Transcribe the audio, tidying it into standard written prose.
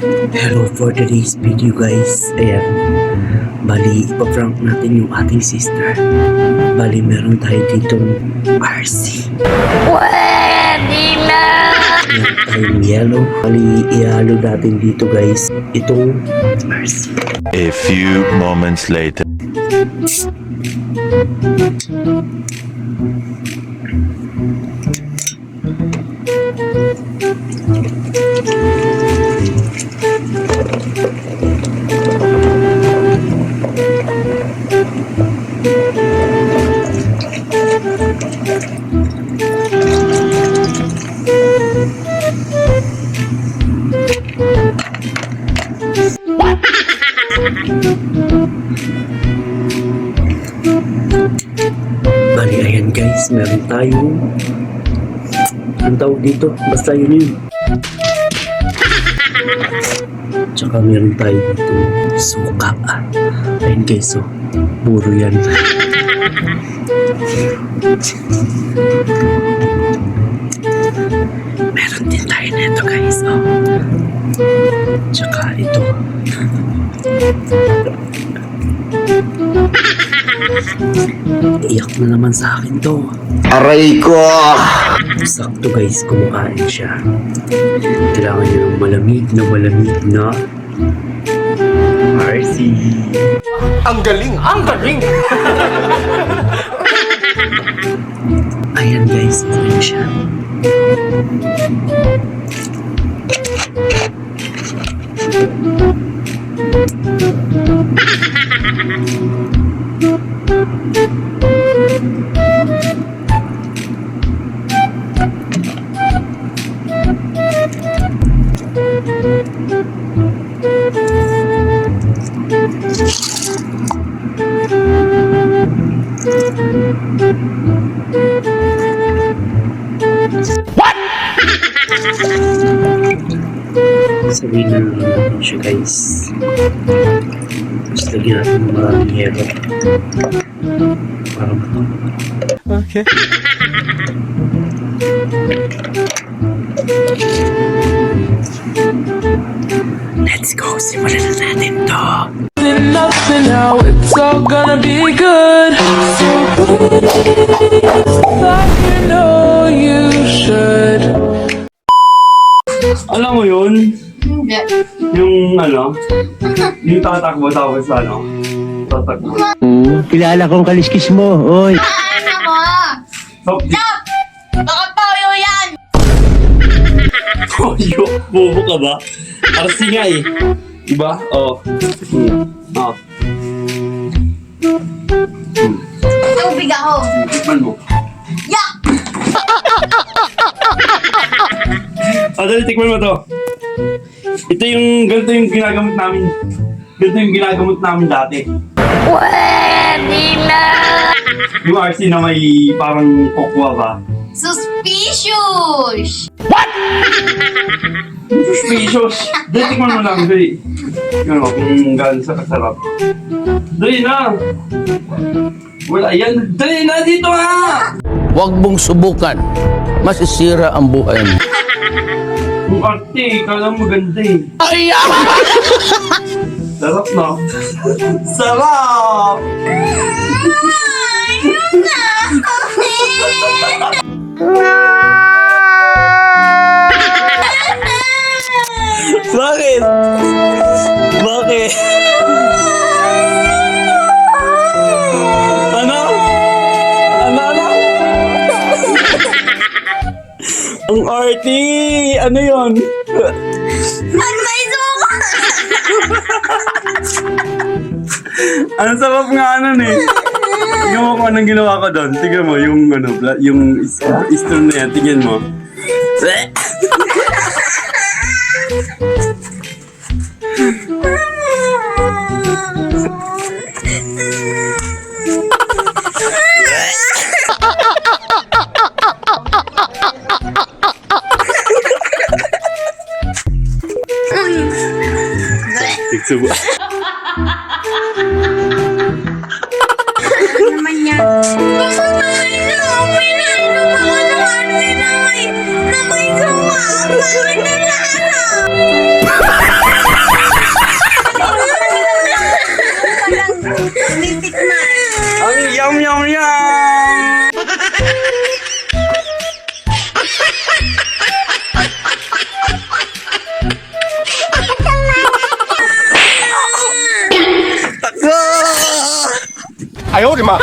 Hello for today's video guys. Ayan. Bali, ipaprank natin yung ating sister. Bali, meron tayo ditong RC. Pwede na! Meron tayong yellow. Bali, ihalo natin dito guys. Itong RC. A few moments later. Bali, ayan guys. Meron tayong ang tawag dito. Basta yun. Tsaka meron tayo dito suka. Ayun guys, oh. Puro yan. Meron din tayo nito guys, oh. Tsaka ito. Iyak na naman sa akin to. Aray ko! Sakto guys, kumakain siya. Kailangan niya ng malamig na RC. Ang galing! Ang galing! Ayan guys, ito siya. Sabihin na lang natin siya guys. Tapos lagyan natin ng maraming yelo. Para matapos. Okay. Let's go! Simulan na natin to! Nothing now, it's all gonna be good. So please, like you know you should. Alam mo yun? Hindi. Yung ano? Yung tatakbo tapos ano? Tatakbo. Kilala kong kaliskis mo, oy. Ano mo? So, Stop! Bakit tayo yan? Koyo, bobo ka ba? Arsi nga eh. Diba? Oo. Oo. Tubig ako. Tikman mo. Yak! Dali, tikman mo to. Ganito yung ginagamit namin. Ganito yung ginagamit namin dati. Pwede na! Yung RC na may parang kokwa ba? Suspicious! Suspicious. Dali, tikman mo lang. Dali. Ano, kung gano'n sa kasarap. Dali na. Wala yan. Dali na dito ha! Huwag mong subukan. Masisira ang buhay mo. Yung arte, kala mo maganda eh. Sarap na. Sarap! Bakit? Bakit? Ano? Ano? Ang arty! Ano yun? Ano ba ito? Ang sarap nga nun eh. Tingnan mo kung anong ginawa ko doon. Tingnan mo yung ano, yung istro na yan. Tingnan mo. Tigsubo. Naman yan. Ano? ないのものあるないのもあるない。名前がわかんない。 Ano? な呦我的妈！